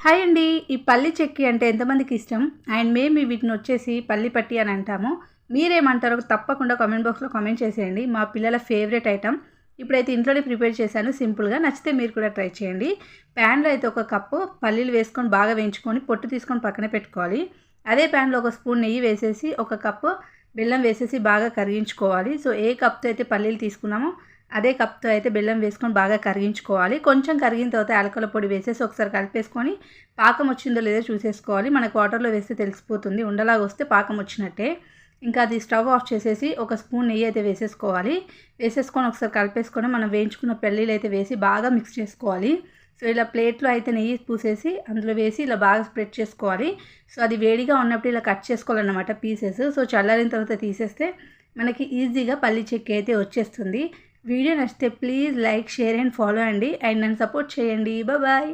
Hi అండి. ఈ పల్లి చెక్కి అంటే ఎంతమందికి ఇష్టం? అండ్ మేము వీటిని వచ్చేసి పల్లి పట్టి అని అంటాము. మీరేమంటారో తప్పకుండా కామెంట్ బాక్స్‌లో కామెంట్ చేసేయండి. మా పిల్లల ఫేవరెట్ ఐటెమ్. ఇప్పుడైతే ఇంట్లోనే ప్రిపేర్ చేశాను సింపుల్‌గా. నచ్చితే మీరు కూడా ట్రై చేయండి. ప్యాన్‌లో అయితే ఒక కప్పు పల్లీలు వేసుకొని బాగా వేయించుకొని పొట్టు తీసుకొని పక్కన పెట్టుకోవాలి. అదే ప్యాన్‌లో ఒక స్పూన్ నెయ్యి వేసేసి ఒక కప్పు బెల్లం వేసేసి బాగా కరిగించుకోవాలి. సో ఏ కప్‌తో అయితే పల్లీలు తీసుకున్నామో అదే కప్‌తో అయితే బెల్లం వేసుకొని బాగా కరిగించుకోవాలి. కొంచెం కరిగిన తర్వాత యాలకుల పొడి వేసేసి ఒకసారి కలిపేసుకొని పాకం వచ్చిందో లేదో చూసేసుకోవాలి. మనకు వాటర్‌లో వేస్తే తెలిసిపోతుంది. ఉండలాగా వస్తే పాకం వచ్చినట్టే. ఇంకా అది స్టవ్ ఆఫ్ చేసేసి ఒక స్పూన్ నెయ్యి అయితే వేసేసుకోవాలి. వేసేసుకొని ఒకసారి కలిపేసుకొని మనం వేయించుకున్న పల్లీలు అయితే వేసి బాగా మిక్స్ చేసుకోవాలి. సో ఇలా ప్లేట్లో అయితే నెయ్యి పూసేసి అందులో వేసి ఇలా బాగా స్ప్రెడ్ చేసుకోవాలి. సో అది వేడిగా ఉన్నప్పుడు ఇలా కట్ చేసుకోవాలన్నమాట పీసెస్. సో చల్లారిన తర్వాత తీసేస్తే మనకి ఈజీగా పల్లి చెక్కి అయితే వచ్చేస్తుంది. వీడియో నచ్చితే please like, share and follow అండి. అండ్ నన్ను సపోర్ట్ చేయండి. బాయ్.